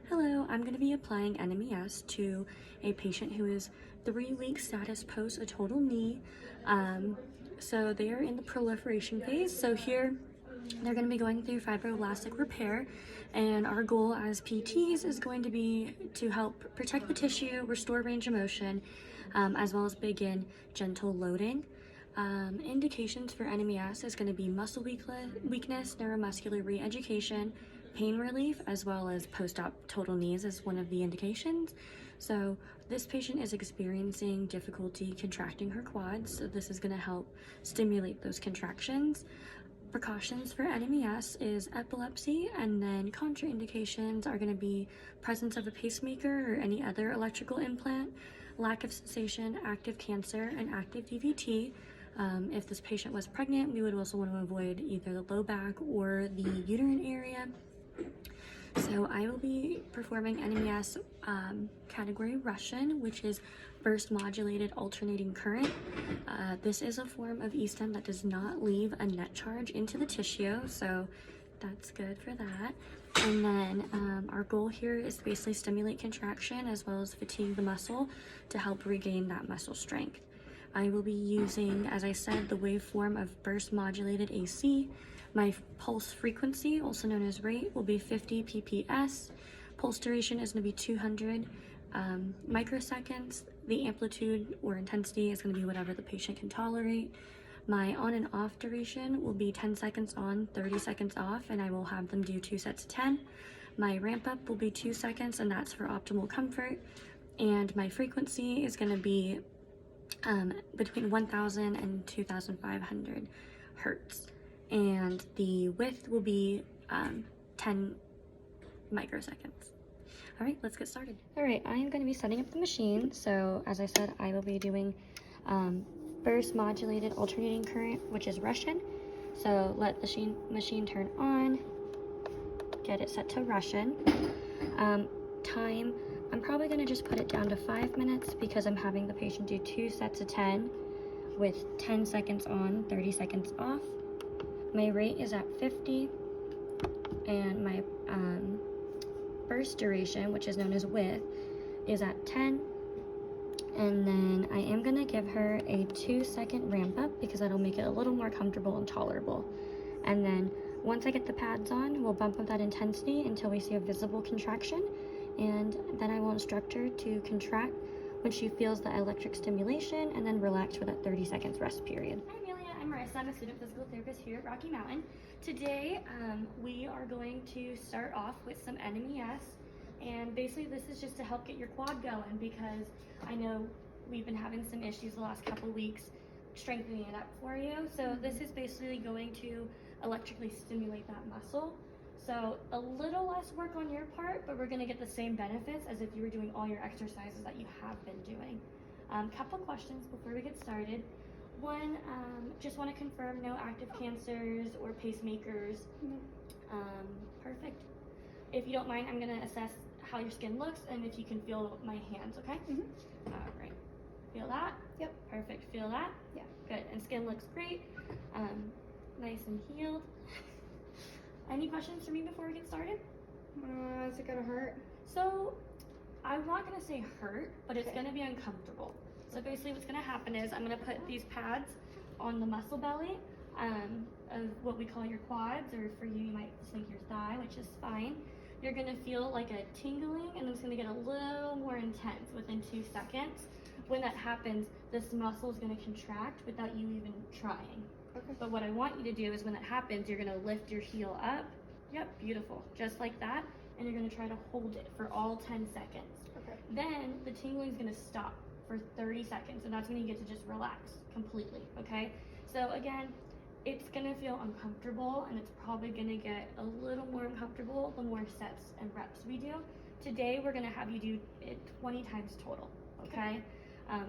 Hello, I'm going to be applying Nmes to a patient who is 3 weeks status post a total knee. So they are in the proliferation phase. So here they're going to be going through fibroblastic repair, and our goal as PTs is going to be to help protect the tissue, restore range of motion, as well as begin gentle loading. Indications for Nmes is going to be muscle weakness, neuromuscular re-education, pain relief, as well as post-op total knees is one of the indications. So this patient is experiencing difficulty contracting her quads, so this is going to help stimulate those contractions. Precautions for Nmes is epilepsy, and then contraindications are going to be presence of a pacemaker or any other electrical implant, lack of sensation, active cancer, and active DVT. If this patient was pregnant, we would also want to avoid either the low back or the uterine area. So I will be performing Nmes category Russian, which is burst modulated alternating current. This is a form of e-stim that does not leave a net charge into the tissue, so that's good for that. And then our goal here is to basically stimulate contraction as well as fatigue the muscle to help regain that muscle strength. I will be using, as I said, the waveform of burst modulated AC. My pulse frequency, also known as rate, will be 50 pps. Pulse duration is going to be 200 microseconds. The amplitude or intensity is going to be whatever the patient can tolerate. My on and off duration will be 10 seconds on, 30 seconds off, and I will have them do 2 sets of 10. My ramp up will be 2 seconds, and that's for optimal comfort. And my frequency is going to be between 1000 and 2500 hertz. And the width will be 10 microseconds. All right, let's get started. All right, I am going to be setting up the machine. So as I said, I will be doing burst modulated alternating current, which is Russian. So let the machine turn on, get it set to Russian. Time, I'm probably going to just put it down to 5 minutes because I'm having the patient do 2 sets of 10 with 10 seconds on, 30 seconds off. My rate is at 50, and my burst duration, which is known as width, is at 10. And then I am going to give her a 2-second ramp up because that'll make it a little more comfortable and tolerable. And then once I get the pads on, we'll bump up that intensity until we see a visible contraction, and then I will instruct her to contract when she feels the electric stimulation and then relax for that 30 seconds rest period. Hi Amelia, I'm Marissa. I'm a student physical therapist here at Rocky Mountain. Today we are going to start off with some Nmes, and basically this is just to help get your quad going because I know we've been having some issues the last couple weeks strengthening it up for you. So this is basically going to electrically stimulate that muscle. So a little less work on your part, but we're going to get the same benefits as if you were doing all your exercises that you have been doing. Couple questions before we get started. One, just want to confirm no active cancers or pacemakers. Perfect. If you don't mind, I'm going to assess how your skin looks and if you can feel my hands, okay? All right. Feel that? Yep. Perfect. Feel that? Yeah. Good. And skin looks great. Nice and healed. Any questions for me before we get started? Is it gonna hurt? So, I'm not gonna say hurt, but it's gonna be uncomfortable. So basically what's gonna happen is I'm gonna put these pads on the muscle belly of what we call your quads, or for you, you might just think your thigh, which is fine. You're gonna feel like a tingling, and it's gonna get a little more intense within 2 seconds. When that happens, this muscle is gonna contract without you even trying. Okay. But what I want you to do is when that happens, you're gonna lift your heel up. Yep, beautiful. Just like that. And you're gonna try to hold it for all 10 seconds. Okay. Then the tingling is gonna stop for 30 seconds, and that's when you get to just relax completely, okay? So again, it's gonna feel uncomfortable, and it's probably gonna get a little more uncomfortable the more sets and reps we do. Today, we're gonna have you do it 20 times total, okay?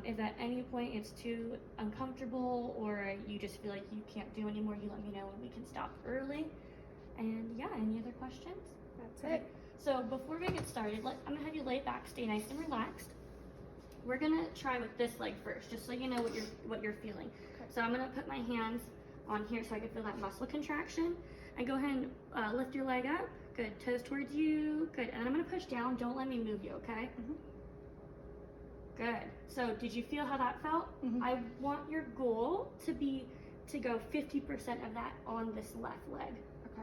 If at any point it's too uncomfortable or you just feel like you can't do anymore, you let me know and we can stop early. And yeah, any other questions? That's Okay. it. So before we get started, I'm gonna have you lay back, stay nice and relaxed. We're gonna try with this leg first, just so you know what you're feeling. Okay. So I'm gonna put my hands on here so I can feel that muscle contraction. And go ahead and lift your leg up. Good. Toes towards you. Good. And I'm going to push down. Don't let me move you, okay? Good. So did you feel how that felt? I want your goal to be to go 50% of that on this left leg.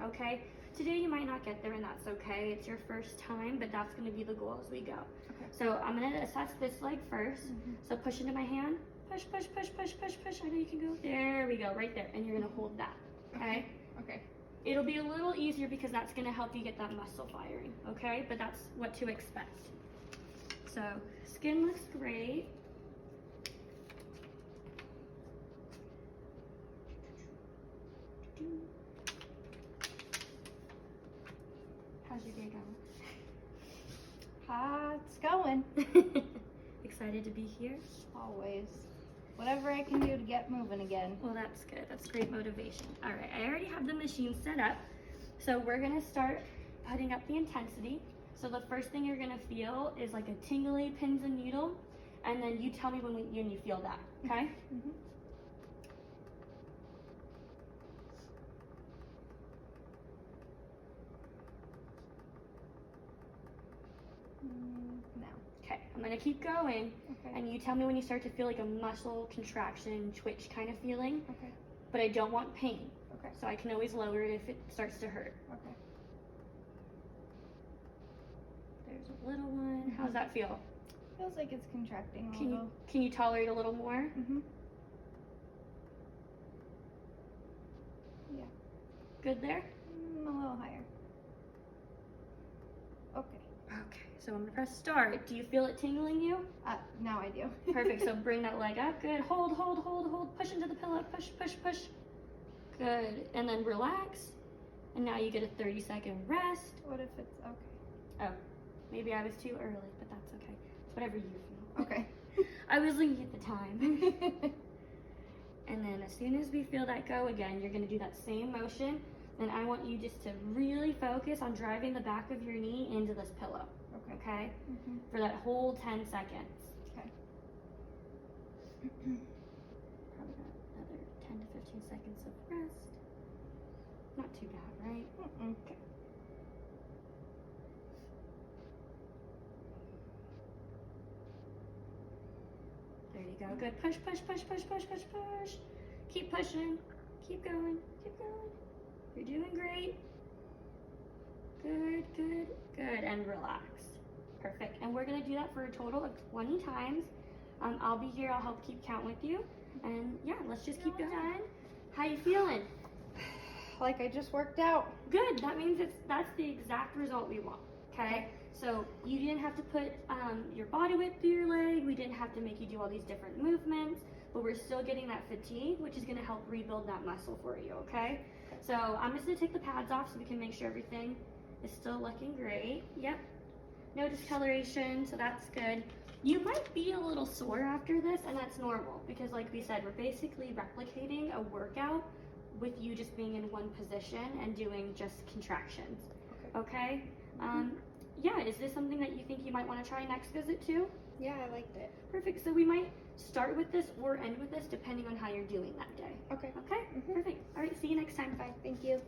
Okay? Today you might not get there, and that's okay. It's your first time, but that's going to be the goal as we go. So I'm going to assess this leg first. So push into my hand. Push, push, push, push, push, push. I know you can go. There we go, right there. And you're going to hold that. Okay? Okay. It'll be a little easier because that's going to help you get that muscle firing. Okay? But that's what to expect. So skin looks great. How's your day It's going. going? Excited to be here? Always. Whatever I can do to get moving again. Well, that's good. That's great motivation. All right, I already have the machine set up. So we're gonna start putting up the intensity. So the first thing you're gonna feel is like a tingly pins and needle, and then you tell me when you feel that, okay? No. Okay, I'm gonna keep going, and you tell me when you start to feel like a muscle contraction, twitch kind of feeling, Okay. but I don't want pain. Okay. So I can always lower it if it starts to hurt. Okay. There's a little one. How's that feel? Feels like it's contracting a little. Can you tolerate a little more? Yeah. Good there? A little higher. Okay. Okay, so I'm gonna press start. Do you feel it tingling you? Now I do. Perfect, so bring that leg up. Good, hold, hold, hold, hold. Push into the pillow, push, push, push. Good, and then relax. And now you get a 30-second rest. What if it's okay? Oh, maybe I was too early, but that's okay. It's whatever you feel. Okay. I was looking at the time. And then as soon as we feel that go again, you're gonna do that same motion. And I want you just to really focus on driving the back of your knee into this pillow. Okay? For that whole 10 seconds. Okay. Probably got another 10 to 15 seconds of rest. Not too bad, right? Okay. There you go. Good. Push, push, push, push, push, push, push. Keep pushing. Keep going. Keep going. You're doing great. Good, good, good. And relax. Perfect. And we're going to do that for a total of 20 times. I'll be here. I'll help keep count with you. And yeah, let's just keep going. How you feeling? Like I just worked out. Good. That means that's the exact result we want. Okay? So you didn't have to put your body weight through your leg. We didn't have to make you do all these different movements. But we're still getting that fatigue, which is going to help rebuild that muscle for you. Okay? So I'm just going to take the pads off so we can make sure everything is still looking great. Yep. No discoloration, so that's good. You might be a little sore after this, and that's normal because like we said, we're basically replicating a workout with you just being in one position and doing just contractions. Okay? Yeah, is this something that you think you might want to try next visit too? Yeah, I liked it. Perfect. So we might start with this or end with this depending on how you're doing that day. Okay. Okay? Perfect. All right, see you next time. Bye. Thank you.